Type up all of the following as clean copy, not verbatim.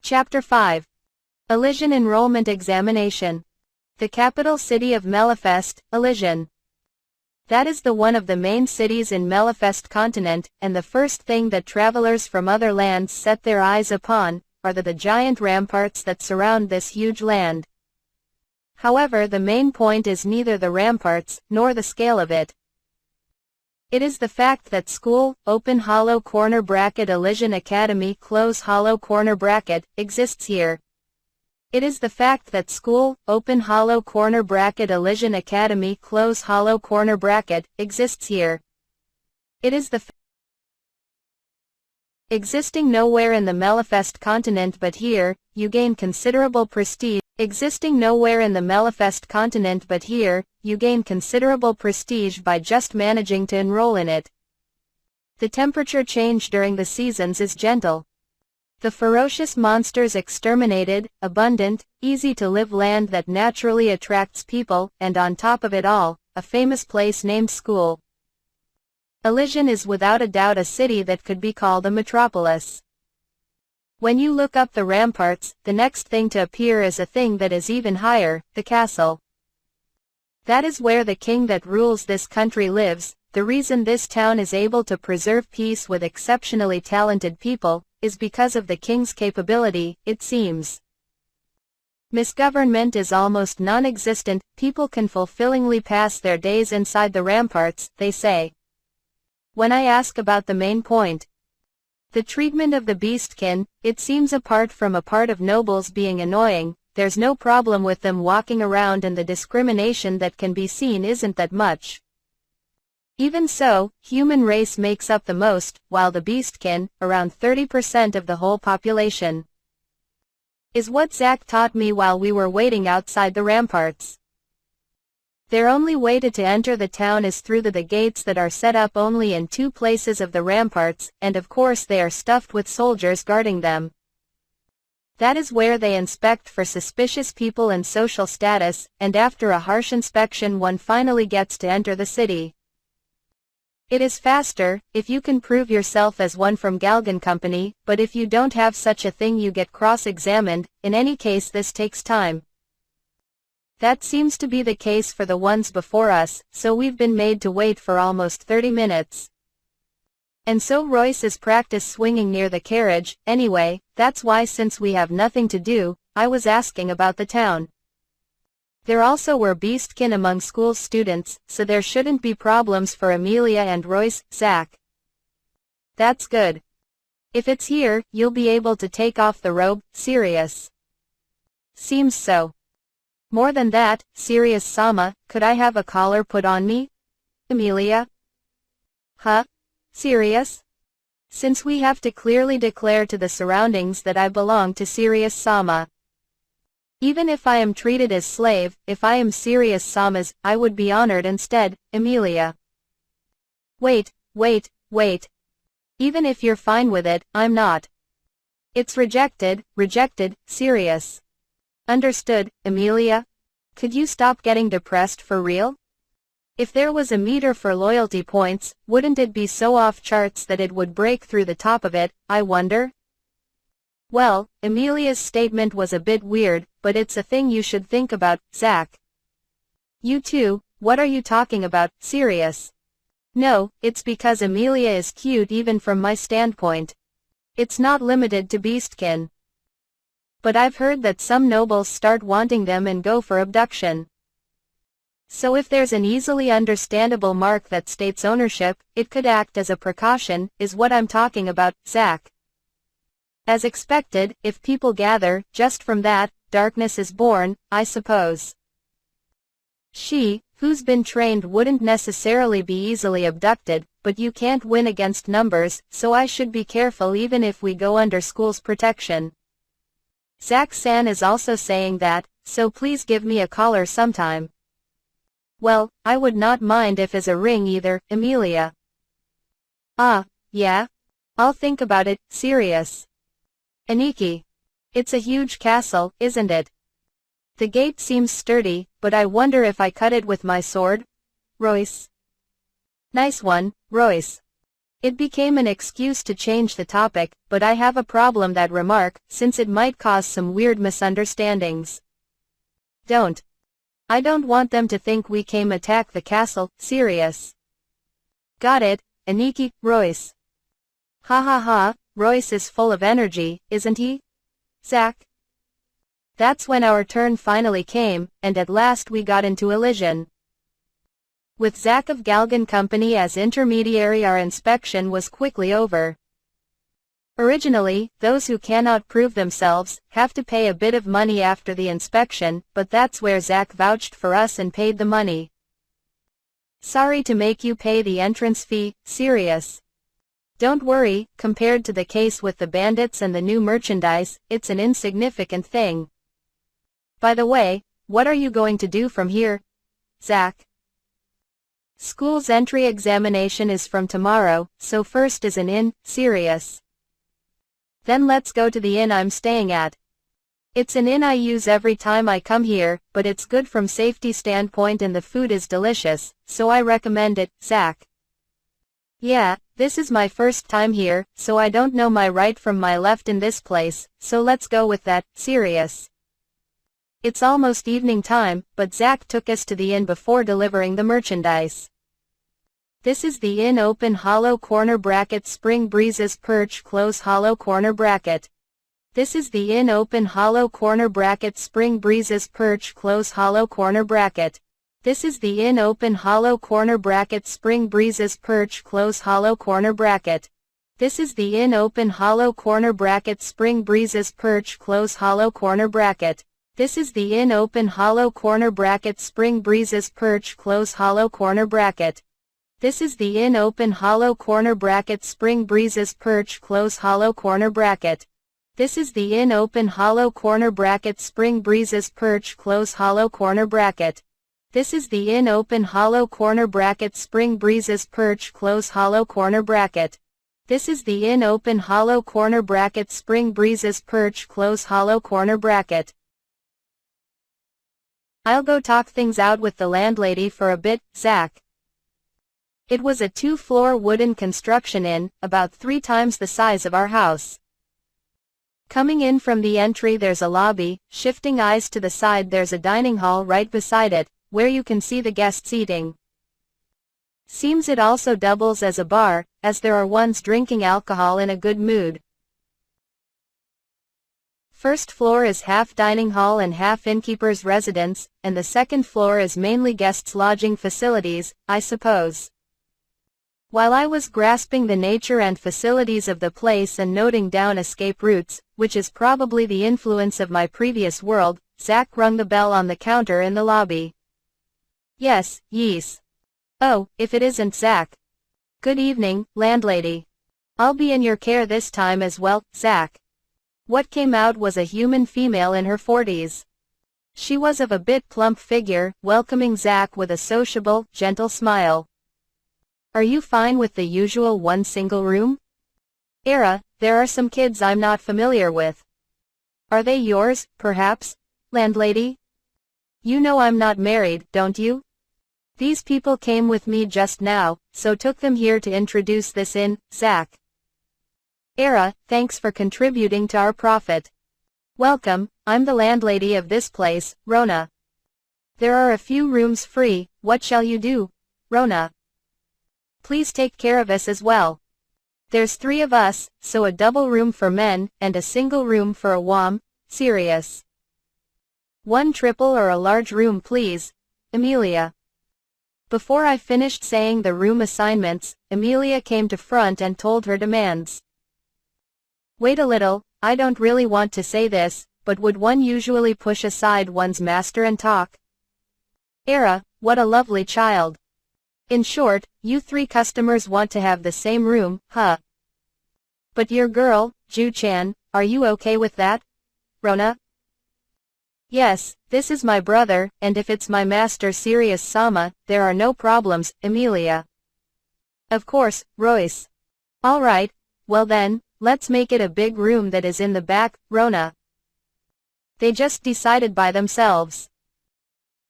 Chapter 5. Elysian Enrollment Examination. The capital city of Melefest, Elysian. That is the one of the main cities in Melefest continent, and the first thing that travelers from other lands set their eyes upon, are the giant ramparts that surround this huge land. However, the main point is neither the ramparts, nor the scale of it. It is the fact that school, open hollow corner bracket Elysian Academy close hollow corner bracket, exists here. It is the fact that school, open hollow corner bracket Elysian Academy close hollow corner bracket, exists here. It is the existing nowhere in the Melefest continent but here, you gain considerable prestige. Existing nowhere in the Melefest continent but here, you gain considerable prestige by just managing to enroll in it. The temperature change during the seasons is gentle. The ferocious monsters exterminated, abundant, easy-to-live land that naturally attracts people, and on top of it all, a famous place named school. Elysian is without a doubt a city that could be called a metropolis. When you look up the ramparts, the next thing to appear is a thing that is even higher, the castle. That is where the king that rules this country lives. The reason this town is able to preserve peace with exceptionally talented people, is because of the king's capability, it seems. Misgovernment is almost non-existent, people can fulfillingly pass their days inside the ramparts, they say. When I ask about the main point, the treatment of the beastkin, it seems apart from a part of nobles being annoying, there's no problem with them walking around and the discrimination that can be seen isn't that much. Even so, human race makes up the most, while the beastkin, around 30% of the whole population. Is what Zach taught me while we were waiting outside the ramparts. Their only way to enter the town is through the gates that are set up only in 2 places of the ramparts, and of course they are stuffed with soldiers guarding them. That is where they inspect for suspicious people and social status, and after a harsh inspection one finally gets to enter the city. It is faster, if you can prove yourself as one from Galgan Company, but if you don't have such a thing you get cross-examined. In any case this takes time. That seems to be the case for the ones before us, so we've been made to wait for almost 30 minutes. And so Royce is practice swinging near the carriage. Anyway, that's why since we have nothing to do, I was asking about the town. There also were beastkin among school students, so there shouldn't be problems for Amelia and Royce. Zach. That's good. If it's here, you'll be able to take off the robe. Sirius. Seems so. More than that, Sirius Sama, could I have a collar put on me? Amelia. Huh? Sirius? Since we have to clearly declare to the surroundings that I belong to Sirius Sama. Even if I am treated as slave, if I am Sirius Sama's, I would be honored instead, Amelia. Wait. Even if you're fine with it, I'm not. It's rejected, Sirius. Understood, Amelia? Could you stop getting depressed for real? If there was a meter for loyalty points, wouldn't it be so off charts that it would break through the top of it, I wonder? Well, Amelia's statement was a bit weird, but it's a thing you should think about, Zach. You too, what are you talking about, Sirius? No, it's because Amelia is cute even from my standpoint. It's not limited to beastkin. But I've heard that some nobles start wanting them and go for abduction. So if there's an easily understandable mark that states ownership, it could act as a precaution, is what I'm talking about, Zach. As expected, if people gather, just from that, darkness is born, I suppose. She, who's been trained wouldn't necessarily be easily abducted, but you can't win against numbers, so I should be careful even if we go under school's protection. Zach-san is also saying that, so please give me a collar sometime. Well, I would not mind if as a ring either, Amelia. Ah, yeah? I'll think about it, Sirius. Aniki. It's a huge castle, isn't it? The gate seems sturdy, but I wonder if I cut it with my sword? Royce. Nice one, Royce. It became an excuse to change the topic, but I have a problem that remark, since it might cause some weird misunderstandings. Don't. I don't want them to think we came attack the castle, serious. Got it, Aniki, Royce. Ha ha ha, Royce is full of energy, isn't he? Zack. That's when our turn finally came, and at last we got into Elysian. With Zack of Galgan Company as intermediary, our inspection was quickly over. Originally, those who cannot prove themselves have to pay a bit of money after the inspection, but that's where Zack vouched for us and paid the money. Sorry to make you pay the entrance fee, serious. Don't worry, compared to the case with the bandits and the new merchandise, it's an insignificant thing. By the way, what are you going to do from here, Zack? School's entry examination is from tomorrow, so first is an inn, serious. Then let's go to the inn I'm staying at. It's an inn I use every time I come here, but it's good from safety standpoint and the food is delicious, so I recommend it, Zack. Yeah, this is my first time here, so I don't know my right from my left in this place, so let's go with that, serious. It's almost evening time, but Zack took us to the inn before delivering the merchandise. This is the inn, open hollow corner bracket, Spring Breezes Perch close hollow corner bracket. This is the inn, open hollow corner bracket, Spring Breezes Perch close hollow corner bracket. This is the inn, open hollow corner bracket, Spring Breezes Perch close hollow corner bracket. This is the inn, open hollow corner bracket, Spring Breezes Perch close hollow corner bracket. This is the inn, open hollow corner bracket, Spring Breezes Perch close hollow corner bracket. This is the inn, open hollow corner bracket, Spring Breezes Perch close hollow corner bracket. This is the inn, open hollow corner bracket, Spring Breezes Perch close hollow corner bracket. This is the inn, open hollow corner bracket, Spring Breezes Perch close hollow corner bracket. This is the inn, open hollow corner bracket, Spring Breezes Perch close hollow corner bracket. I'll go talk things out with the landlady for a bit, Zack. It was a 2-floor wooden construction inn, about 3 times the size of our house. Coming in from the entry there's a lobby, shifting eyes to the side there's a dining hall right beside it, where you can see the guests eating. Seems it also doubles as a bar, as there are ones drinking alcohol in a good mood. First floor is half dining hall and half innkeeper's residence, and the second floor is mainly guests' lodging facilities, I suppose. While I was grasping the nature and facilities of the place and noting down escape routes, which is probably the influence of my previous world, Zack rung the bell on the counter in the lobby. Yes. Oh, if it isn't Zack. Good evening, landlady. I'll be in your care this time as well, Zack. What came out was a human female in her 40s. She was of a bit plump figure, welcoming Zack with a sociable, gentle smile. Are you fine with the usual one single room? Era, there are some kids I'm not familiar with. Are they yours, perhaps, landlady? You know I'm not married, don't you? These people came with me just now, so took them here to introduce this inn, Zack. Era, thanks for contributing to our profit. Welcome, I'm the landlady of this place, Rona. There are a few rooms free, what shall you do, Rona? Please take care of us as well. There's 3 of us, so a double room for men, and a single room for a wom, serious. 1 triple or a large room please, Amelia. Before I finished saying the room assignments, Amelia came to front and told her demands. Wait a little, I don't really want to say this, but would one usually push aside one's master and talk? Era, what a lovely child. In short, you 3 customers want to have the same room, huh? But your girl, Ju-chan, are you okay with that, Rona? Yes, this is my brother, and if it's my master Sirius Sama, there are no problems, Amelia. Of course, Royce. Alright, well then, let's make it a big room that is in the back, Rona. They just decided by themselves.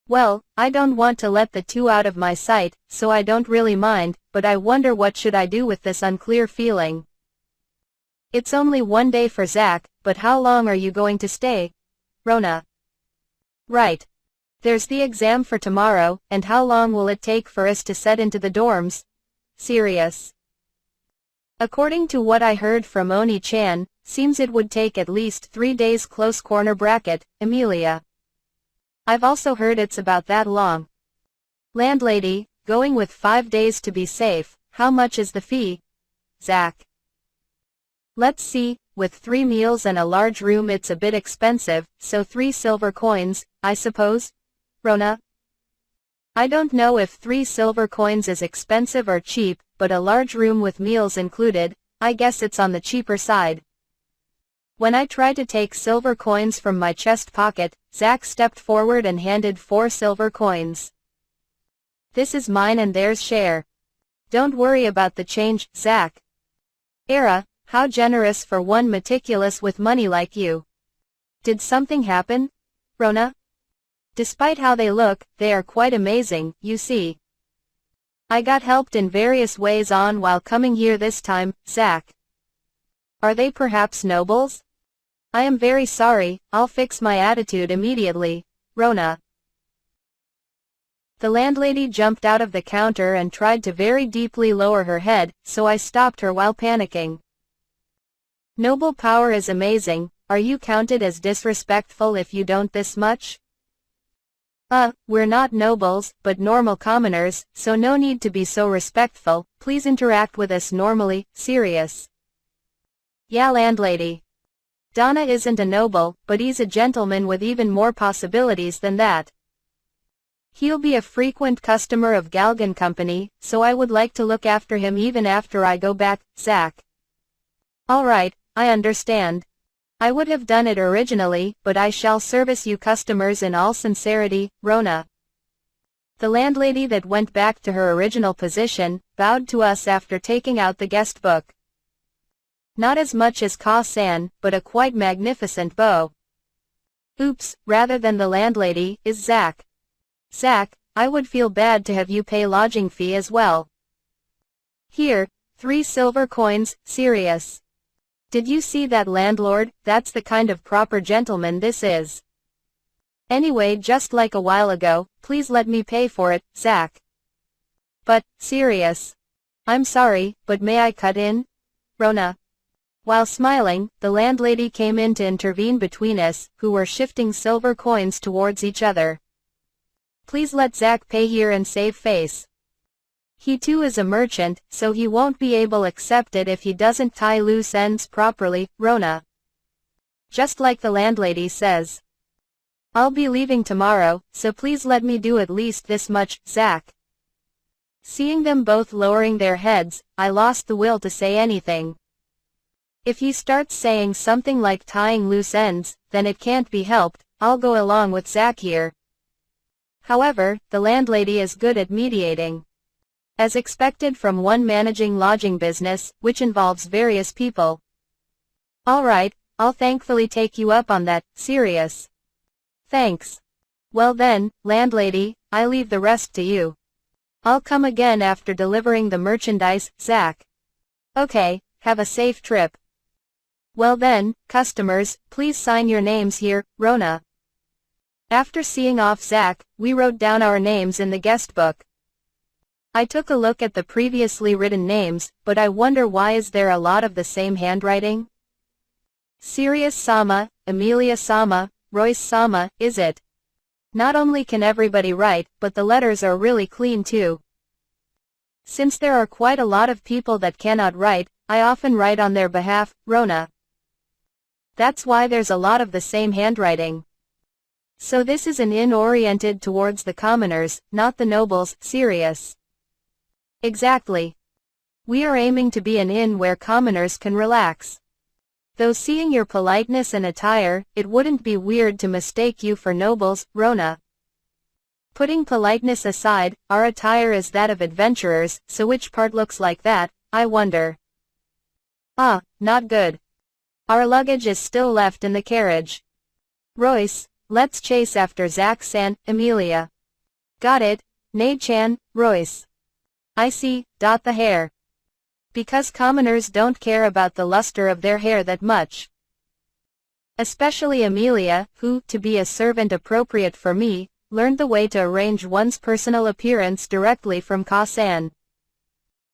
Well, I don't want to let the 2 out of my sight, so I don't really mind, but I wonder what should I do with this unclear feeling. It's only one day for Zach, but how long are you going to stay, Rona? Right. There's the exam for tomorrow, and how long will it take for us to set into the dorms? Sirius. According to what I heard from Oni-chan, seems it would take at least 3 days. Close corner bracket, Emilia. I've also heard it's about that long. Landlady, going with 5 days to be safe, how much is the fee? Zach. Let's see, with 3 meals and a large room it's a bit expensive, so 3 silver coins, I suppose? Rona? I don't know if 3 silver coins is expensive or cheap, but a large room with meals included, I guess it's on the cheaper side. When I tried to take silver coins from my chest pocket, Zach stepped forward and handed 4 silver coins. This is mine and theirs share. Don't worry about the change, Zach. Era, how generous for one meticulous with money like you. Did something happen, Rona? Despite how they look, they are quite amazing, you see. I got helped in various ways on while coming here this time, Zach. Are they perhaps nobles? I am very sorry, I'll fix my attitude immediately, Rona. The landlady jumped out of the counter and tried to very deeply lower her head, so I stopped her while panicking. Noble power is amazing, are you counted as disrespectful if you don't this much? We're not nobles, but normal commoners, so no need to be so respectful, please interact with us normally, Sirius. Yeah, landlady. Donna isn't a noble, but he's a gentleman with even more possibilities than that. He'll be a frequent customer of Galgan Company, so I would like to look after him even after I go back, Zach. Alright, I understand. I would have done it originally, but I shall service you customers in all sincerity, Rona. The landlady that went back to her original position, bowed to us after taking out the guest book. Not as much as Ka-san, but a quite magnificent bow. Oops, rather than the landlady, is Zach. Zach, I would feel bad to have you pay lodging fee as well. Here, 3 silver coins, Sirius. Did you see that landlord? That's the kind of proper gentleman this is. Anyway, just like a while ago, please let me pay for it, Zach. But, Sirius. I'm sorry, but may I cut in? Rona. While smiling, the landlady came in to intervene between us, who were shifting silver coins towards each other. Please let Zach pay here and save face. He too is a merchant, so he won't be able to accept it if he doesn't tie loose ends properly, Rona. Just like the landlady says. I'll be leaving tomorrow, so please let me do at least this much, Zach. Seeing them both lowering their heads, I lost the will to say anything. If he starts saying something like tying loose ends, then it can't be helped, I'll go along with Zach here. However, the landlady is good at mediating. As expected from one managing lodging business, which involves various people. Alright, I'll thankfully take you up on that, Sirius. Thanks. Well then, landlady, I leave the rest to you. I'll come again after delivering the merchandise, Zach. Okay, have a safe trip. Well then, customers, please sign your names here, Rona. After seeing off Zach, we wrote down our names in the guest book. I took a look at the previously written names, but I wonder why is there a lot of the same handwriting? Sirius Sama, Emilia Sama, Royce Sama, is it? Not only can everybody write, but the letters are really clean too. Since there are quite a lot of people that cannot write, I often write on their behalf, Rona. That's why there's a lot of the same handwriting. So this is an inn oriented towards the commoners, not the nobles, Sirius. Exactly. We are aiming to be an inn where commoners can relax. Though seeing your politeness and attire, it wouldn't be weird to mistake you for nobles, Rona. Putting politeness aside, our attire is that of adventurers, so which part looks like that, I wonder. Ah, not good. Our luggage is still left in the carriage. Royce, let's chase after Zach-san, Emilia. Got it, Nei-chan, Royce. I see, the hair. Because commoners don't care about the luster of their hair that much. Especially Amelia, who, to be a servant appropriate for me, learned the way to arrange one's personal appearance directly from Ka-san.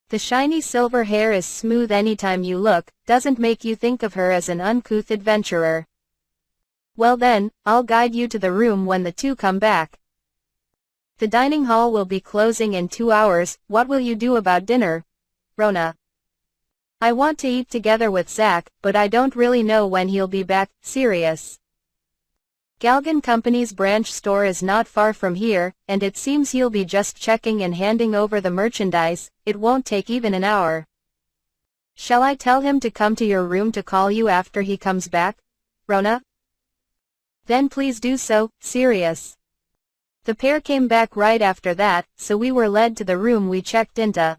The shiny silver hair is smooth anytime you look, doesn't make you think of her as an uncouth adventurer. Well then, I'll guide you to the room when the two come back. The dining hall will be closing in 2 hours. What will you do about dinner, Rona? I want to eat together with Zack, but I don't really know when he'll be back. Serious. Galgan Company's branch store is not far from here, and it seems he'll be just checking and handing over the merchandise. It won't take even an hour. Shall I tell him to come to your room to call you after he comes back, Rona? Then please do so. Serious. The pair came back right after that, so we were led to the room we checked into.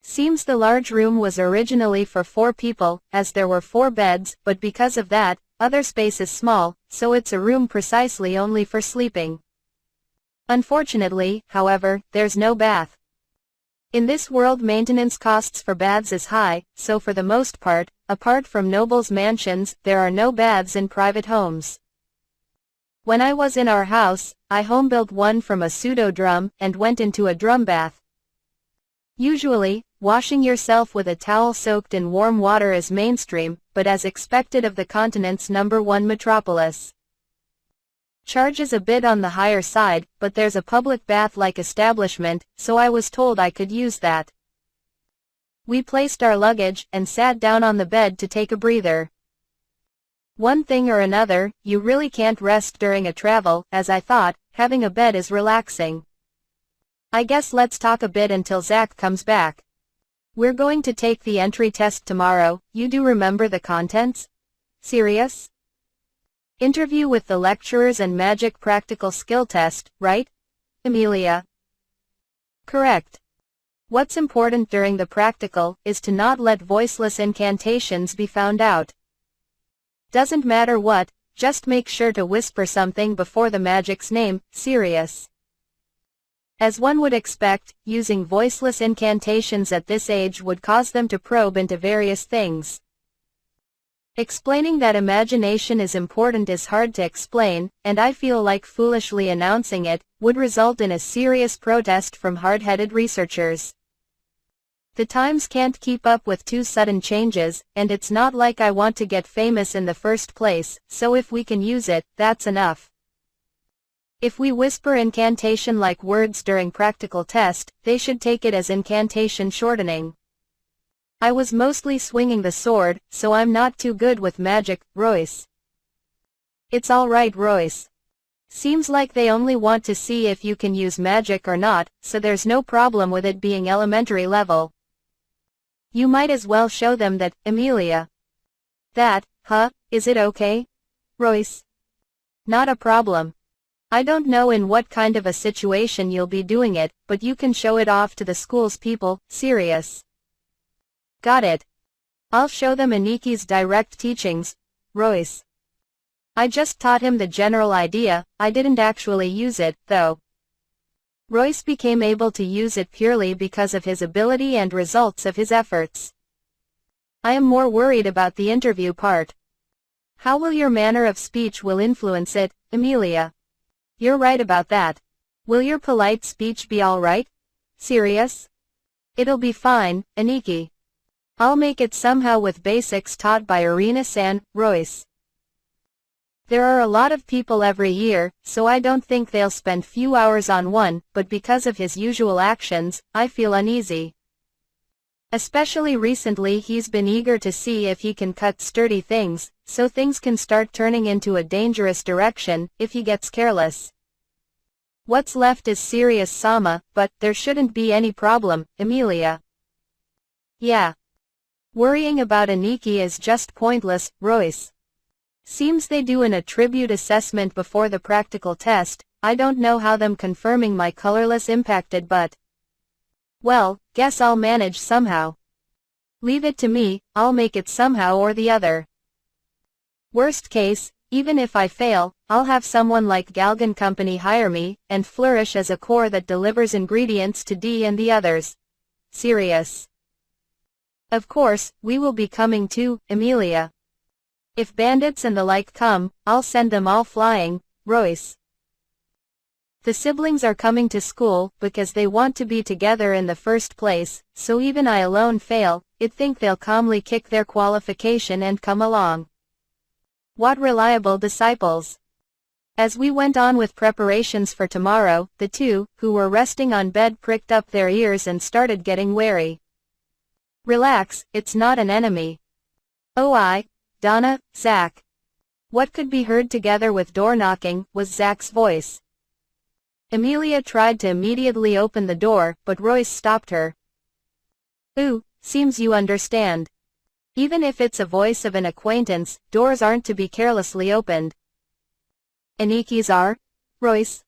Seems the large room was originally for 4 people, as there were 4 beds, but because of that, other space is small, so it's a room precisely only for sleeping. Unfortunately, however, there's no bath. In this world maintenance costs for baths is high, so for the most part, apart from nobles' mansions, there are no baths in private homes. When I was in our house, I home-built one from a pseudo-drum, and went into a drum bath. Usually, washing yourself with a towel soaked in warm water is mainstream, but as expected of the continent's #1 metropolis. Charges a bit on the higher side, but there's a public bath-like establishment, so I was told I could use that. We placed our luggage, and sat down on the bed to take a breather. One thing or another, you really can't rest during a travel, as I thought, having a bed is relaxing. I guess let's talk a bit until Zack comes back. We're going to take the entry test tomorrow. You do remember the contents? Serious? Interview with the lecturers and magic practical skill test, right, Amelia? Correct. What's important during the practical is to not let voiceless incantations be found out. Doesn't matter what, just make sure to whisper something before the magic's name. Serious. As one would expect, using voiceless incantations at this age would cause them to probe into various things. Explaining that imagination is important is hard to explain, and I feel like foolishly announcing it would result in a serious protest from hard-headed researchers. The times can't keep up with 2 sudden changes, and it's not like I want to get famous in the first place, so if we can use it, that's enough. If we whisper incantation-like words during practical test, they should take it as incantation shortening. I was mostly swinging the sword, so I'm not too good with magic, Royce. It's alright, Royce. Seems like they only want to see if you can use magic or not, so there's no problem with it being elementary level. You might as well show them that, Amelia. That, is it okay, Royce? Not a problem. I don't know in what kind of a situation you'll be doing it, but you can show it off to the school's people. Serious. Got it. I'll show them Aniki's direct teachings, Royce. I just taught him the general idea, I didn't actually use it, though. Royce became able to use it purely because of his ability and results of his efforts. I am more worried about the interview part. How will your manner of speech will influence it, Amelia? You're right about that. Will your polite speech be alright? Serious? It'll be fine, Aniki. I'll make it somehow with basics taught by Arena-san, Royce. There are a lot of people every year, so I don't think they'll spend few hours on one, but because of his usual actions, I feel uneasy. Especially recently he's been eager to see if he can cut sturdy things, so things can start turning into a dangerous direction, if he gets careless. What's left is serious Sama, but there shouldn't be any problem, Amelia. Yeah. Worrying about Aniki is just pointless, Royce. Seems they do an attribute assessment before the practical test. I don't know how them confirming my colorless impacted, but... well, guess I'll manage somehow. Leave it to me, I'll make it somehow or the other. Worst case, even if I fail, I'll have someone like Galgan Company hire me, and flourish as a core that delivers ingredients to D and the others. Sirius. Of course, we will be coming too, Emilia. If bandits and the like come, I'll send them all flying, Royce. The siblings are coming to school because they want to be together in the first place, so even I alone fail, I think they'll calmly kick their qualification and come along. What reliable disciples. As we went on with preparations for tomorrow, the two, who were resting on bed, pricked up their ears and started getting wary. Relax, it's not an enemy. Oh, Donna, Zach. What could be heard together with door knocking, was Zach's voice. Emilia tried to immediately open the door, but Royce stopped her. Ooh, seems you understand. Even if it's a voice of an acquaintance, doors aren't to be carelessly opened. Aniki's are? Royce.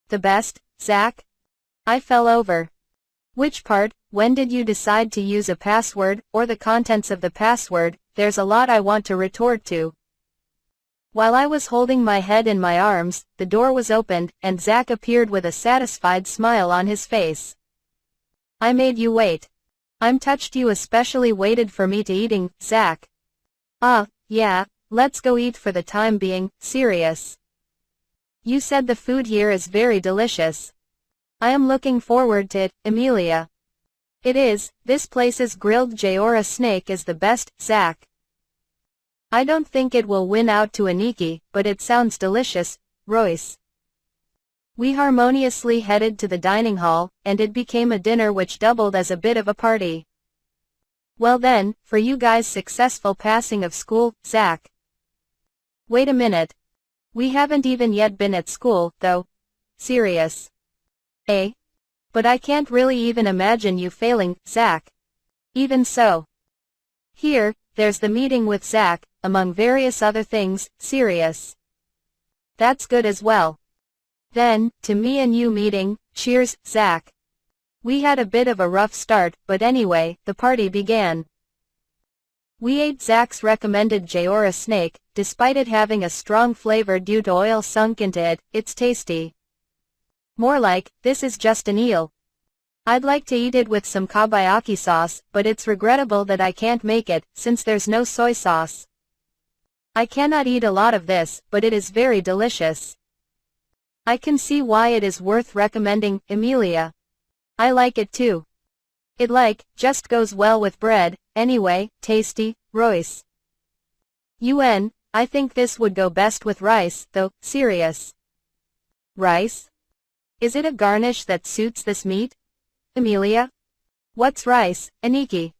The best, Zach? I fell over. Which part? When did you decide to use a password, or the contents of the password? There's a lot I want to retort to. While I was holding my head in my arms, the door was opened, and Zach appeared with a satisfied smile on his face. I made you wait. I'm touched you especially waited for me to eating, Zach. Yeah, let's go eat for the time being, Sirius. You said the food here is very delicious. I am looking forward to it, Emilia. It is, this place's grilled Jayora snake is the best, Zach. I don't think it will win out to Aniki, but it sounds delicious, Royce. We harmoniously headed to the dining hall, and it became a dinner which doubled as a bit of a party. Well then, for you guys' successful passing of school, Zach. Wait a minute. We haven't even yet been at school, though. Sirius. Eh? But I can't really even imagine you failing, Zach. Even so. Here, there's the meeting with Zach, among various other things, Sirius. That's good as well. Then, to me and you meeting, cheers, Zach. We had a bit of a rough start, but anyway, the party began. We ate Zach's recommended Jayora snake, despite it having a strong flavor due to oil sunk into it, it's tasty. More like, this is just an eel. I'd like to eat it with some kabayaki sauce, but it's regrettable that I can't make it, since there's no soy sauce. I cannot eat a lot of this, but it is very delicious. I can see why it is worth recommending, Emilia. I like it too. It just goes well with bread, anyway, tasty, Royce. I think this would go best with rice, though, Sirius. Rice? Is it a garnish that suits this meat? Emilia? What's rice, Aniki?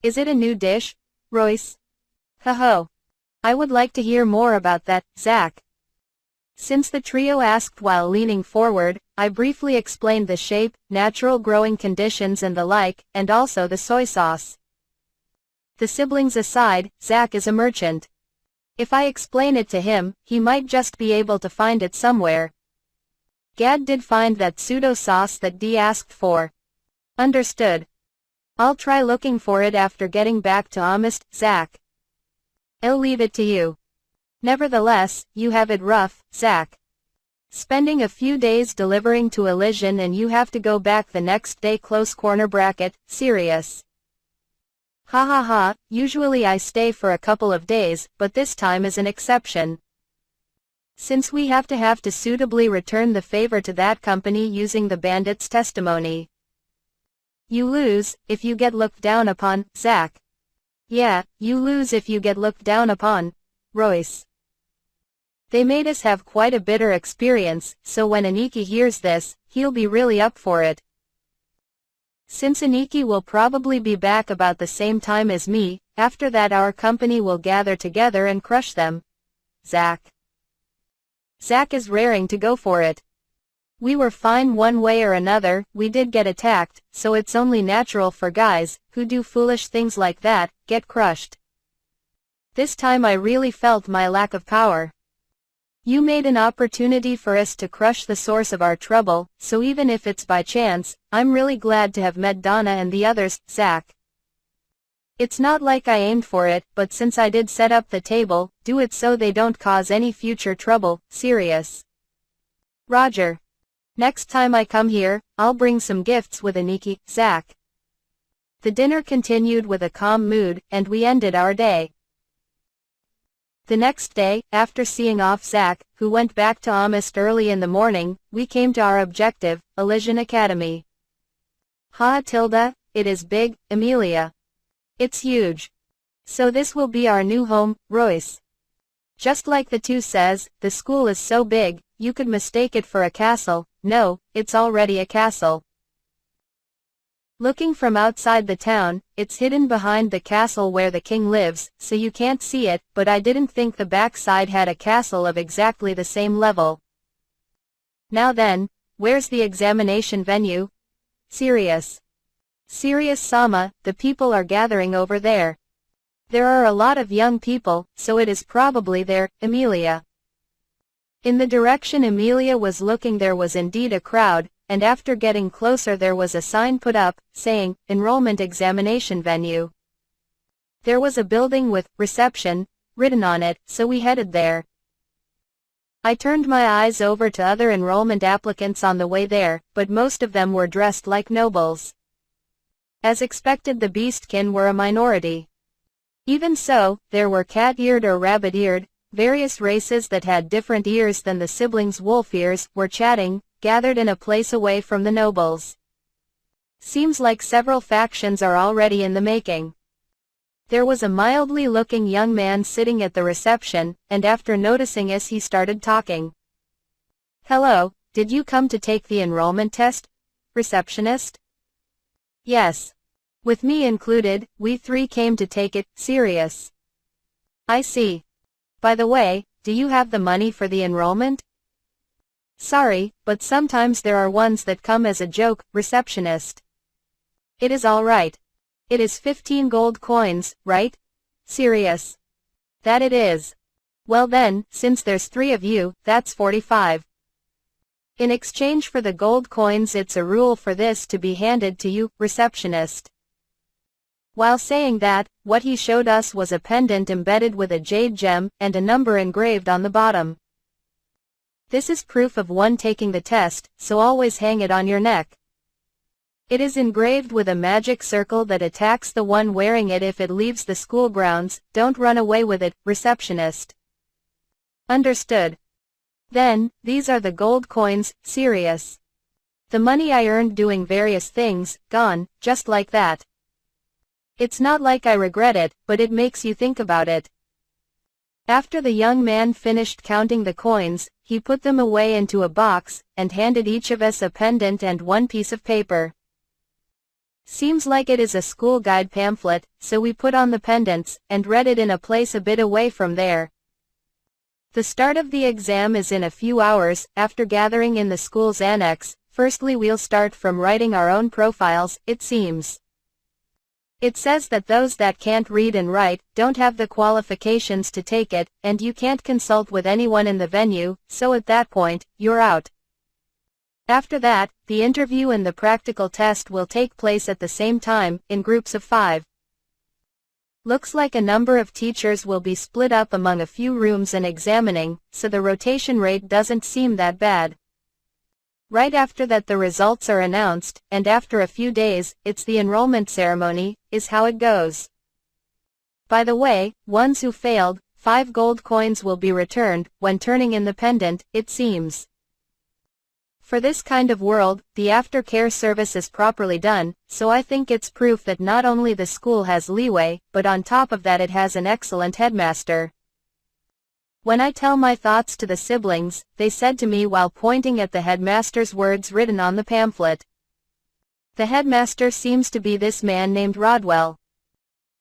Is it a new dish, Royce? Ho. I would like to hear more about that, Zach. Since the trio asked while leaning forward, I briefly explained the shape, natural growing conditions and the like, and also the soy sauce. The siblings aside, Zach is a merchant. If I explain it to him, he might just be able to find it somewhere. Gad did find that pseudo sauce that Dee asked for. Understood. I'll try looking for it after getting back to Amist, Zach. I'll leave it to you. Nevertheless, you have it rough, Zach. Spending a few days delivering to Elysian and you have to go back the next day, close corner bracket, Sirius. Ha, usually I stay for a couple of days, but this time is an exception. Since we have to suitably return the favor to that company using the bandit's testimony. You lose, if you get looked down upon, Zach. Yeah, you lose if you get looked down upon, Royce. They made us have quite a bitter experience, so when Aniki hears this, he'll be really up for it. Since Aniki will probably be back about the same time as me, after that our company will gather together and crush them. Zach. Zach is raring to go for it. We were fine one way or another, we did get attacked, so it's only natural for guys, who do foolish things like that, get crushed. This time I really felt my lack of power. You made an opportunity for us to crush the source of our trouble, so even if it's by chance, I'm really glad to have met Donna and the others, Zach. It's not like I aimed for it, but since I did set up the table, do it so they don't cause any future trouble. Sirius. Roger. Next time I come here, I'll bring some gifts with Aniki. Zack. The dinner continued with a calm mood, and we ended our day. The next day, after seeing off Zack, who went back to Amist early in the morning, we came to our objective, Elysian Academy. Ha tilde, it is big, Amelia. It's huge. So this will be our new home, Royce. Just like the two says, the school is so big, you could mistake it for a castle. No, it's already a castle. Looking from outside the town, it's hidden behind the castle where the king lives, so you can't see it, but I didn't think the backside had a castle of exactly the same level. Now then, where's the examination venue? Sirius. Sirius-sama, the people are gathering over there. There are a lot of young people, so it is probably there, Amelia. In the direction Amelia was looking there was indeed a crowd, and after getting closer there was a sign put up, saying, Enrollment Examination Venue. There was a building with, Reception, written on it, so we headed there. I turned my eyes over to other enrollment applicants on the way there, but most of them were dressed like nobles. As expected, the beastkin were a minority. Even so, there were cat-eared or rabbit-eared, various races that had different ears than the siblings wolf ears, were chatting, gathered in a place away from the nobles. Seems like several factions are already in the making. There was a mildly looking young man sitting at the reception, and after noticing us he started talking. Hello, did you come to take the enrollment test? Receptionist? Yes. With me included, we three came to take it. Sirius. I see. By the way, do you have the money for the enrollment? Sorry, but sometimes there are ones that come as a joke. Receptionist. It is all right. It is 15 gold coins, right? Sirius. That it is. Well then, since there's 3 of you, that's 45. In exchange for the gold coins, it's a rule for this to be handed to you, receptionist. While saying that, what he showed us was a pendant embedded with a jade gem, and a number engraved on the bottom. This is proof of one taking the test, so always hang it on your neck. It is engraved with a magic circle that attacks the one wearing it if it leaves the school grounds. Don't run away with it, receptionist. Understood. Then, these are the gold coins, Sirius. The money I earned doing various things, gone, just like that. It's not like I regret it, but it makes you think about it. After the young man finished counting the coins, he put them away into a box, and handed each of us a pendant and one piece of paper. Seems like it is a school guide pamphlet, so we put on the pendants, and read it in a place a bit away from there. The start of the exam is in a few hours. After gathering in the school's annex, firstly we'll start from writing our own profiles, it seems. It says that those that can't read and write, don't have the qualifications to take it, and you can't consult with anyone in the venue, so at that point, you're out. After that, the interview and the practical test will take place at the same time, in groups of 5. Looks like a number of teachers will be split up among a few rooms and examining, so the rotation rate doesn't seem that bad. Right after that the results are announced, and after a few days, it's the enrollment ceremony, is how it goes. By the way, ones who failed, 5 gold coins will be returned, when turning in the pendant, it seems. For this kind of world, the aftercare service is properly done, so I think it's proof that not only the school has leeway, but on top of that it has an excellent headmaster. When I tell my thoughts to the siblings, they said to me while pointing at the headmaster's words written on the pamphlet. The headmaster seems to be this man named Rodwell.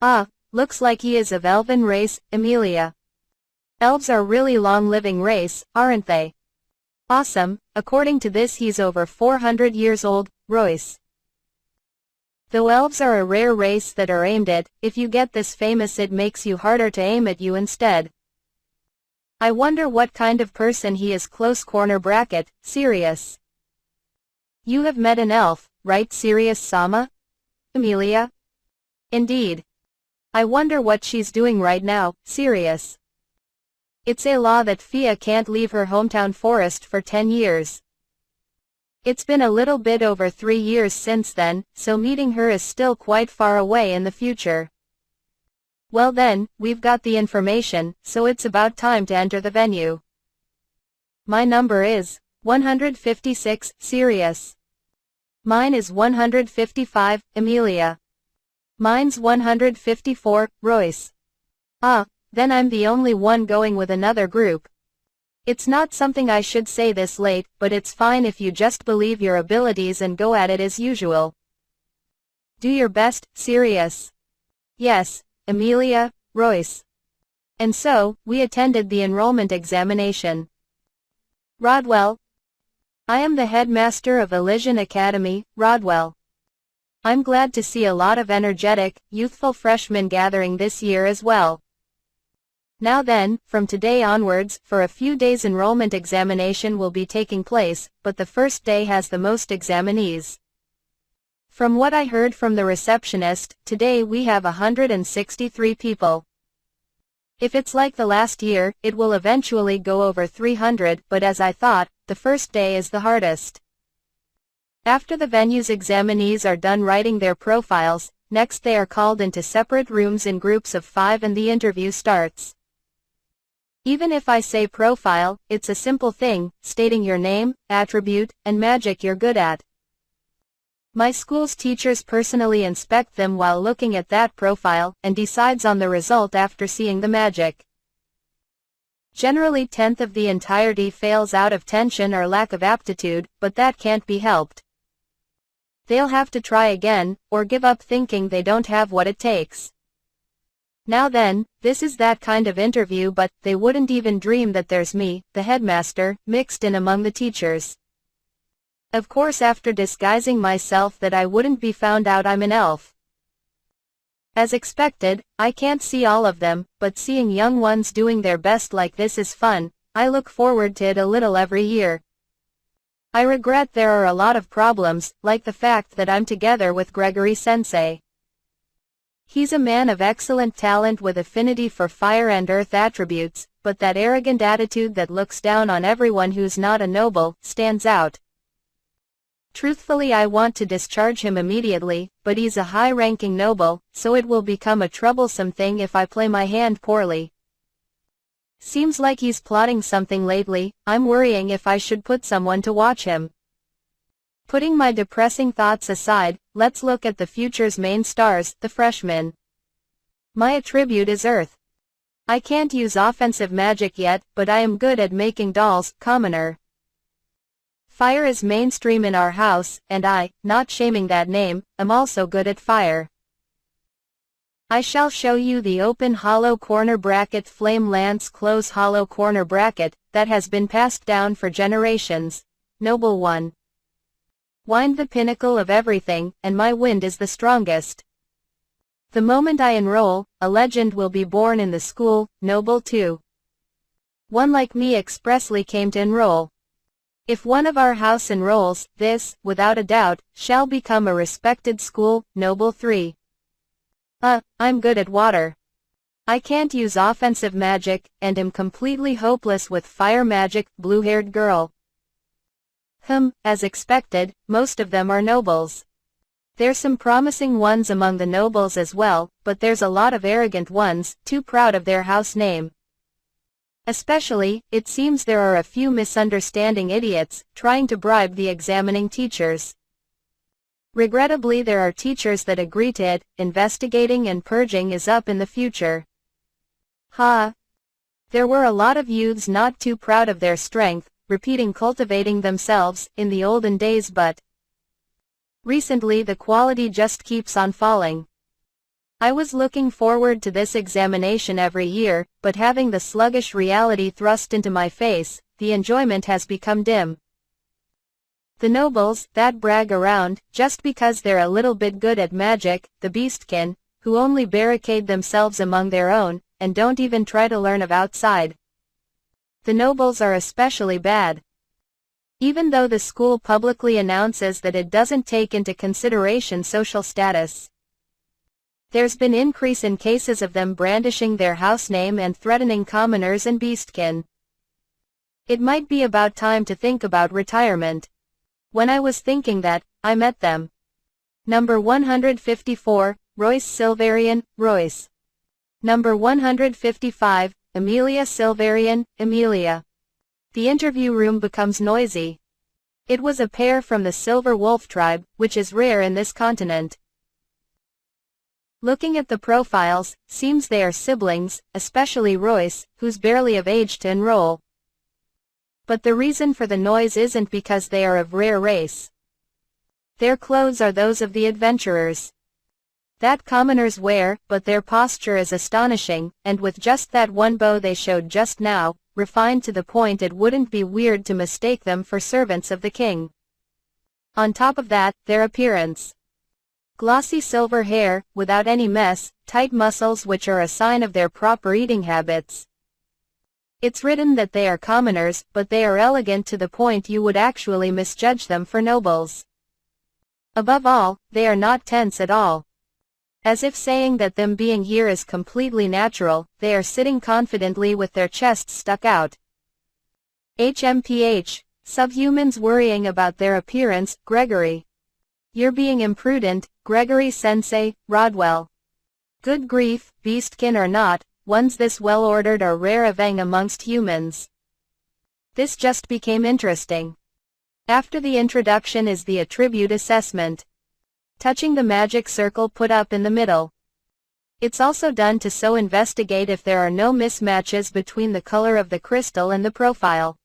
Ah, looks like he is of elven race, Amelia. Elves are really long-living race, aren't they? Awesome, according to this he's over 400 years old, Royce. Though elves are a rare race that are aimed at, if you get this famous it makes you harder to aim at you instead. I wonder what kind of person he is. Close corner bracket, Sirius. You have met an elf, right Sirius-sama? Amelia? Indeed. I wonder what she's doing right now, serious. It's a law that Fia can't leave her hometown forest for 10 years. It's been a little bit over 3 years since then, so meeting her is still quite far away in the future. Well then, we've got the information, so it's about time to enter the venue. My number is 156, Sirius. Mine is 155, Amelia. Mine's 154, Royce. Ah, then I'm the only one going with another group. It's not something I should say this late, but it's fine if you just believe your abilities and go at it as usual. Do your best, Sirius. Yes, Amelia, Royce. And so, we attended the enrollment examination. Rodwell. I am the headmaster of Elysian Academy, Rodwell. I'm glad to see a lot of energetic, youthful freshmen gathering this year as well. Now then, from today onwards, for a few days enrollment examination will be taking place, but the first day has the most examinees. From what I heard from the receptionist, today we have 163 people. If it's like the last year, it will eventually go over 300, but as I thought, the first day is the hardest. After the venue's examinees are done writing their profiles, next they are called into separate rooms in groups of 5 and the interview starts. Even if I say profile, it's a simple thing, stating your name, attribute, and magic you're good at. My school's teachers personally inspect them while looking at that profile, and decides on the result after seeing the magic. Generally 10th of the entirety fails out of tension or lack of aptitude, but that can't be helped. They'll have to try again, or give up thinking they don't have what it takes. Now then, this is that kind of interview, but they wouldn't even dream that there's me, the headmaster, mixed in among the teachers. Of course, after disguising myself that I wouldn't be found out, I'm an elf. As expected, I can't see all of them, but seeing young ones doing their best like this is fun. I look forward to it a little every year. I regret there are a lot of problems, like the fact that I'm together with Gregory Sensei. He's a man of excellent talent with affinity for fire and earth attributes, but that arrogant attitude that looks down on everyone who's not a noble stands out. Truthfully, I want to discharge him immediately, but he's a high-ranking noble, so it will become a troublesome thing if I play my hand poorly. Seems like he's plotting something lately. I'm worrying if I should put someone to watch him. Putting my depressing thoughts aside, let's look at the future's main stars, the freshmen. My attribute is Earth. I can't use offensive magic yet, but I am good at making dolls, commoner. Fire is mainstream in our house, and I, not shaming that name, am also good at fire. I shall show you the open hollow corner bracket flame lance close hollow corner bracket, that has been passed down for generations. Noble one. Wind the pinnacle of everything, and my wind is the strongest. The moment I enroll, a legend will be born in the school, noble too. One like me expressly came to enroll. If one of our house enrolls, this, without a doubt, shall become a respected school, noble 3. I'm good at water. I can't use offensive magic, and am completely hopeless with fire magic, blue-haired girl. As expected, most of them are nobles. There's some promising ones among the nobles as well, but there's a lot of arrogant ones, too proud of their house name. Especially, it seems there are a few misunderstanding idiots, trying to bribe the examining teachers. Regrettably, there are teachers that agree to it. Investigating and purging is up in the future. There were a lot of youths not too proud of their strength, repeating cultivating themselves, in the olden days, but recently the quality just keeps on falling. I was looking forward to this examination every year, but having the sluggish reality thrust into my face, the enjoyment has become dim. The nobles, that brag around, just because they're a little bit good at magic, the beastkin, who only barricade themselves among their own, and don't even try to learn of outside. The nobles are especially bad. Even though the school publicly announces that it doesn't take into consideration social status. There's been increase in cases of them brandishing their house name and threatening commoners and beastkin. It might be about time to think about retirement. When I was thinking that, I met them. Number 154, Royce Silverian, Royce. Number 155, Amelia Silverian, Amelia. The interview room becomes noisy. It was a pair from the Silver Wolf tribe, which is rare in this continent. Looking at the profiles, seems they are siblings, especially Royce, who's barely of age to enroll. But the reason for the noise isn't because they are of rare race. Their clothes are those of the adventurers that commoners wear, but their posture is astonishing, and with just that one bow they showed just now, refined to the point it wouldn't be weird to mistake them for servants of the king. On top of that, their appearance. Glossy silver hair, without any mess, tight muscles which are a sign of their proper eating habits. It's written that they are commoners, but they are elegant to the point you would actually misjudge them for nobles. Above all, they are not tense at all. As if saying that them being here is completely natural, they are sitting confidently with their chests stuck out. HMPH, subhumans worrying about their appearance, Gregory. You're being imprudent, Gregory Sensei, Rodwell. Good grief, beastkin or not, ones this well-ordered are rare evang amongst humans. This just became interesting. After the introduction is the attribute assessment. Touching the magic circle put up in the middle. It's also done to so investigate if there are no mismatches between the color of the crystal and the profile.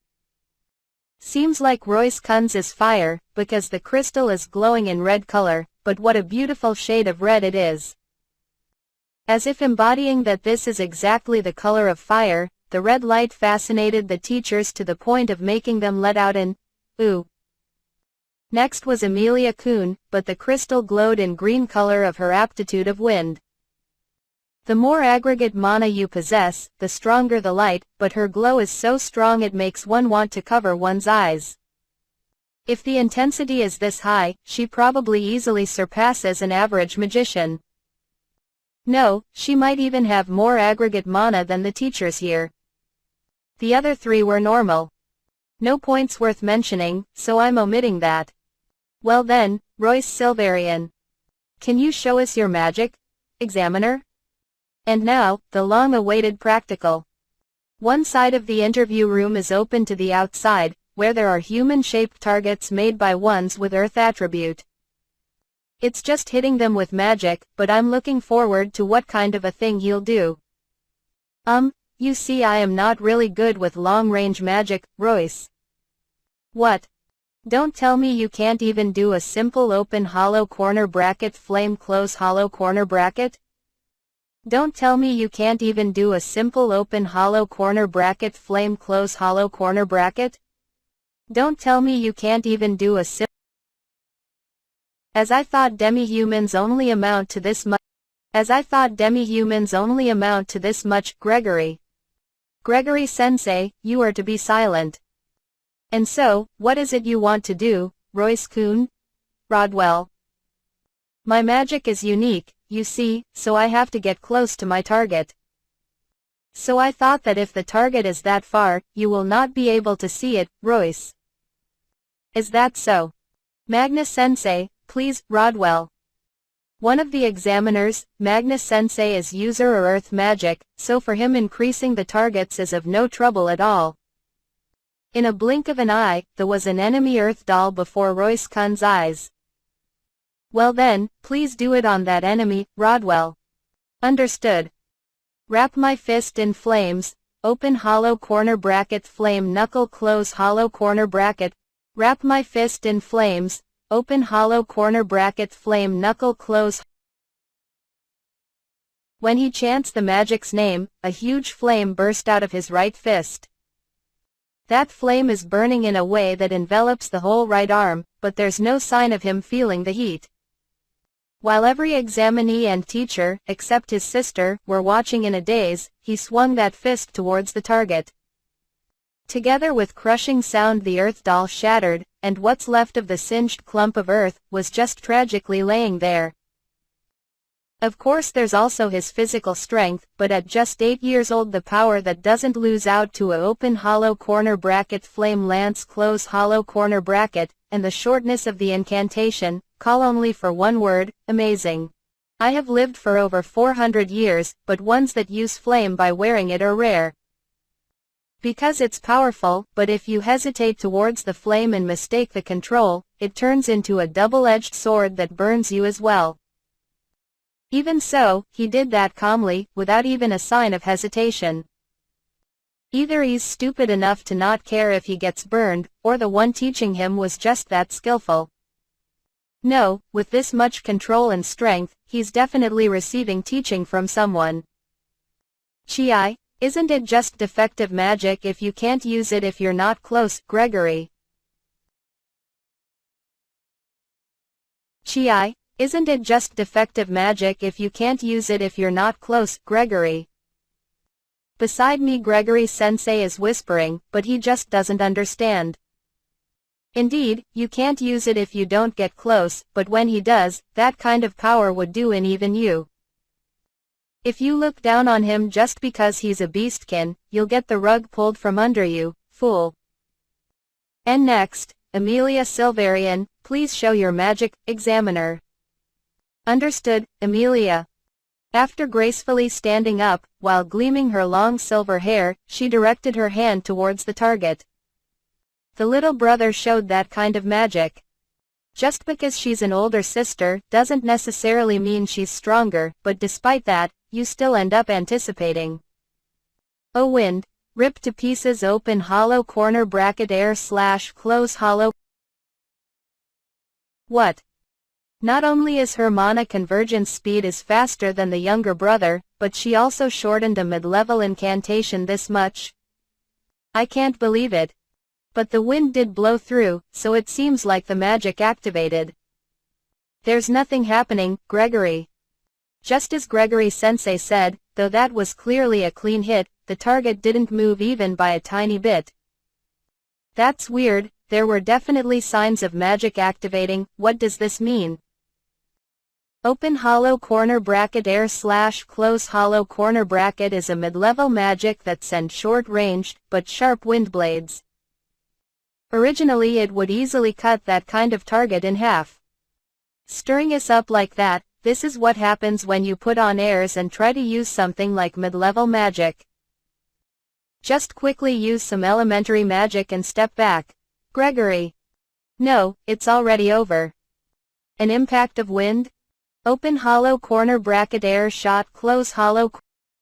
Seems like Royce Kunz is fire, because the crystal is glowing in red color, but what a beautiful shade of red it is. As if embodying that this is exactly the color of fire, the red light fascinated the teachers to the point of making them let out an ooh. Next was Amelia Kuhn, but the crystal glowed in green color of her aptitude of wind. The more aggregate mana you possess, the stronger the light, but her glow is so strong it makes one want to cover one's eyes. If the intensity is this high, she probably easily surpasses an average magician. No, she might even have more aggregate mana than the teachers here. The other three were normal. No points worth mentioning, so I'm omitting that. Well then, Royce Silverian. Can you show us your magic, Examiner? And now, the long-awaited practical. One side of the interview room is open to the outside, where there are human-shaped targets made by ones with Earth attribute. It's just hitting them with magic, but I'm looking forward to what kind of a thing he'll do. You see I am not really good with long-range magic, Royce. What? Don't tell me you can't even do a simple open hollow corner bracket flame close hollow corner bracket? Don't tell me you can't even do a simple open hollow corner bracket flame close hollow corner bracket? Don't tell me you can't even do a simple. As I thought demi-humans only amount to this much. Gregory. Gregory Sensei, you are to be silent. And so, what is it you want to do, Royce Kuhn? Rodwell. My magic is unique, you see, so I have to get close to my target. So I thought that if the target is that far, you will not be able to see it, Royce. Is that so? Magnus Sensei, please, Rodwell. One of the examiners, Magnus Sensei is user or earth magic, so for him increasing the targets is of no trouble at all. In a blink of an eye, there was an enemy earth doll before Royce Kunz's eyes. Well then, please do it on that enemy, Rodwell. Understood. Wrap my fist in flames, open hollow corner bracket flame knuckle close hollow corner bracket. Wrap my fist in flames, open hollow corner bracket flame knuckle close. When he chants the magic's name, a huge flame burst out of his right fist. That flame is burning in a way that envelops the whole right arm, but there's no sign of him feeling the heat. While every examinee and teacher, except his sister, were watching in a daze, he swung that fist towards the target. Together with crushing sound the earth doll shattered, and what's left of the singed clump of earth, was just tragically laying there. Of course there's also his physical strength, but at just 8 years old the power that doesn't lose out to a open hollow corner bracket flame lance close hollow corner bracket, and the shortness of the incantation, call only for one word, amazing. I have lived for over 400 years, but ones that use flame by wearing it are rare. Because it's powerful, but if you hesitate towards the flame and mistake the control, it turns into a double-edged sword that burns you as well. Even so, he did that calmly, without even a sign of hesitation. Either he's stupid enough to not care if he gets burned, or the one teaching him was just that skillful. No, with this much control and strength, he's definitely receiving teaching from someone. Chi, isn't it just defective magic if you can't use it if you're not close, Gregory? Chi, isn't it just defective magic if you can't use it if you're not close, Gregory? Beside me Gregory-sensei is whispering, but he just doesn't understand. Indeed, you can't use it if you don't get close, but when he does, that kind of power would do in even you. If you look down on him just because he's a beastkin, you'll get the rug pulled from under you, fool. And next, Amelia Silverian, please show your magic, examiner. Understood, Amelia. After gracefully standing up, while gleaming her long silver hair, she directed her hand towards the target. The little brother showed that kind of magic. Just because she's an older sister doesn't necessarily mean she's stronger, but despite that, you still end up anticipating. Oh wind, rip to pieces open hollow corner bracket air / close hollow. What? Not only is her mana convergence speed is faster than the younger brother, but she also shortened a mid-level incantation this much. I can't believe it. But the wind did blow through, so it seems like the magic activated. There's nothing happening, Gregory. Just as Gregory-sensei said, though that was clearly a clean hit, the target didn't move even by a tiny bit. That's weird, there were definitely signs of magic activating. What does this mean? Open hollow corner bracket air / close hollow corner bracket is a mid-level magic that sends short-ranged, but sharp wind blades. Originally it would easily cut that kind of target in half. Stirring us up like that, this is what happens when you put on airs and try to use something like mid-level magic. Just quickly use some elementary magic and step back. Gregory. No, it's already over. An impact of wind? Open hollow corner bracket air shot close hollow.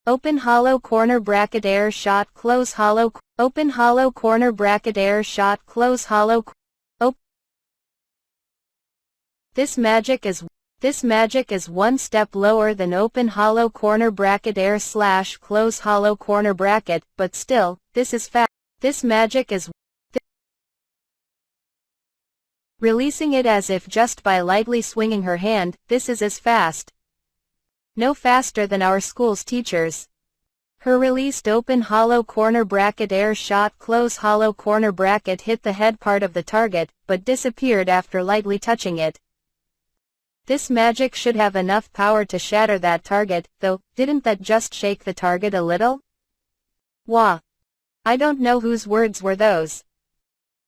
Open hollow corner bracket air shot close hollow. Open hollow corner bracket air shot close hollow. This magic is one step lower than open hollow corner bracket air / close hollow corner bracket, but still, this is fast. This magic is releasing it as if just by lightly swinging her hand. This is as fast. No faster than our school's teachers. Her released open hollow corner bracket air shot close hollow corner bracket hit the head part of the target, but disappeared after lightly touching it. This magic should have enough power to shatter that target, though, didn't that just shake the target a little? Wah! I don't know whose words were those.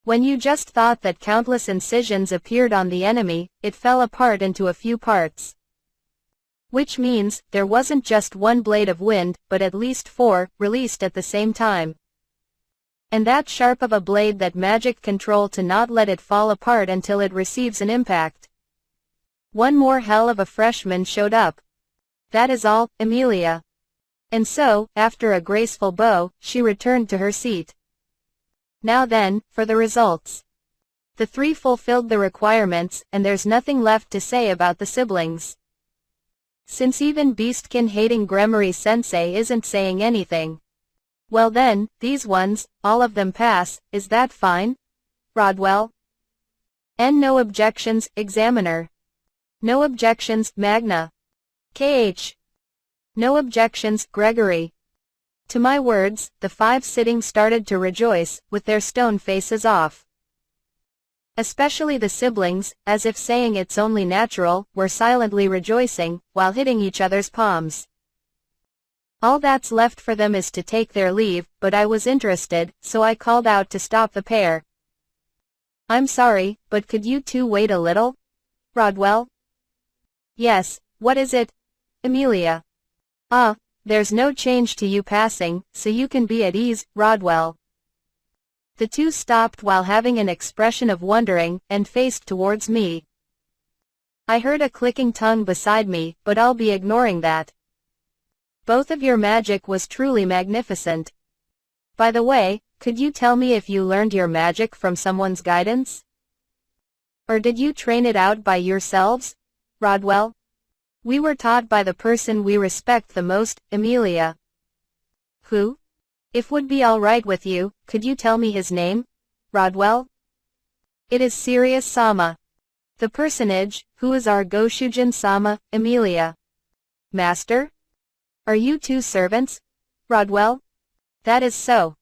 When you just thought that countless incisions appeared on the enemy, it fell apart into a few parts. Which means, there wasn't just one blade of wind, but at least 4, released at the same time. And that sharp of a blade that magic control to not let it fall apart until it receives an impact. One more hell of a freshman showed up. That is all, Amelia. And so, after a graceful bow, she returned to her seat. Now then, for the results. The 3 fulfilled the requirements, and there's nothing left to say about the siblings. Since even beastkin-hating Gregory-sensei isn't saying anything. Well then, these ones, all of them pass, is that fine? Rodwell? And no objections, examiner. No objections, Magna. KH. No objections, Gregory. To my words, the 5 sitting started to rejoice, with their stone faces off. Especially the siblings, as if saying it's only natural, were silently rejoicing, while hitting each other's palms. All that's left for them is to take their leave, but I was interested, so I called out to stop the pair. I'm sorry, but could you two wait a little? Rodwell? Yes, what is it? Amelia. There's no change to you passing, so you can be at ease, Rodwell. The two stopped while having an expression of wondering, and faced towards me. I heard a clicking tongue beside me, but I'll be ignoring that. Both of your magic was truly magnificent. By the way, could you tell me if you learned your magic from someone's guidance? Or did you train it out by yourselves, Rodwell? We were taught by the person we respect the most, Amelia. Who? If would be all right with you, could you tell me his name, Rodwell? It is Sirius Sama. The personage, who is our Goshujin Sama, Amelia. Master? Are you two servants, Rodwell? That is so.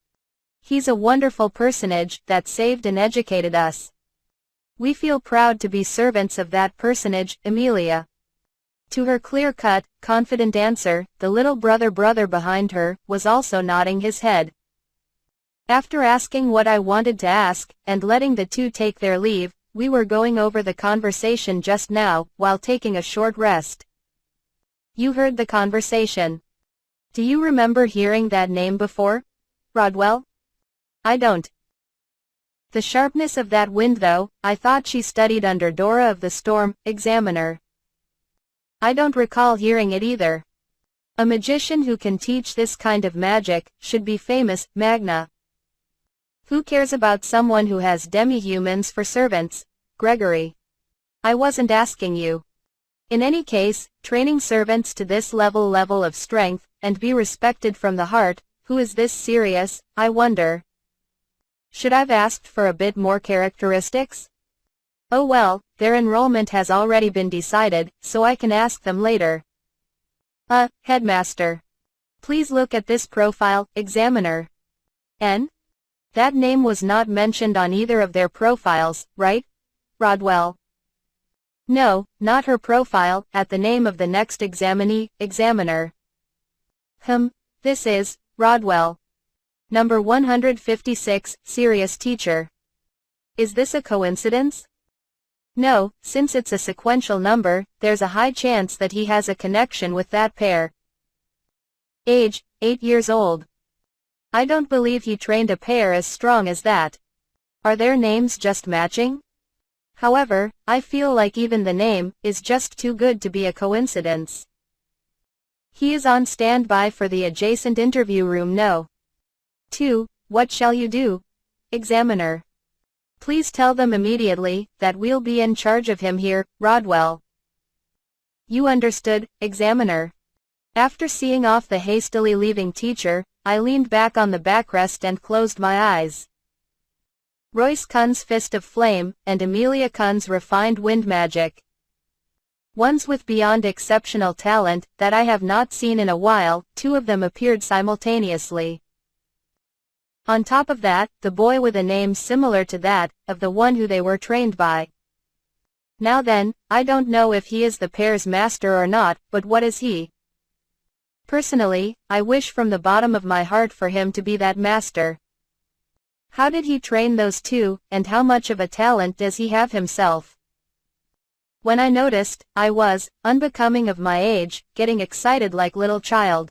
He's a wonderful personage that saved and educated us. We feel proud to be servants of that personage, Amelia. To her clear-cut, confident answer, the little brother behind her was also nodding his head. After asking what I wanted to ask, and letting the two take their leave, we were going over the conversation just now, while taking a short rest. You heard the conversation. Do you remember hearing that name before, Rodwell? I don't. The sharpness of that wind though, I thought she studied under Dora of the Storm, Examiner. I don't recall hearing it either. A magician who can teach this kind of magic, should be famous, Magna. Who cares about someone who has demi-humans for servants, Gregory? I wasn't asking you. In any case, training servants to this level of strength, and be respected from the heart, who is this Sirius, I wonder? Should I've asked for a bit more characteristics? Oh well, their enrollment has already been decided, so I can ask them later. Headmaster. Please look at this profile, Examiner. N? That name was not mentioned on either of their profiles, right, Rodwell? No, not her profile, at the name of the next examinee, Examiner. This is, Rodwell. Number 156, Sirius Teacher. Is this a coincidence? No, since it's a sequential number, there's a high chance that he has a connection with that pair. Age, 8 years old. I don't believe he trained a pair as strong as that. Are their names just matching? However, I feel like even the name is just too good to be a coincidence. He is on standby for the adjacent interview room No. 2, what shall you do, Examiner? Please tell them immediately that we'll be in charge of him here, Rodwell. You understood, Examiner. After seeing off the hastily leaving teacher, I leaned back on the backrest and closed my eyes. Royce Kuhn's fist of flame, and Amelia Kuhn's refined wind magic. Ones with beyond exceptional talent that I have not seen in a while, two of them appeared simultaneously. On top of that, the boy with a name similar to that of the one who they were trained by. Now then, I don't know if he is the pair's master or not, but what is he? Personally, I wish from the bottom of my heart for him to be that master. How did he train those two, and how much of a talent does he have himself? When I noticed, I was, unbecoming of my age, getting excited like little child.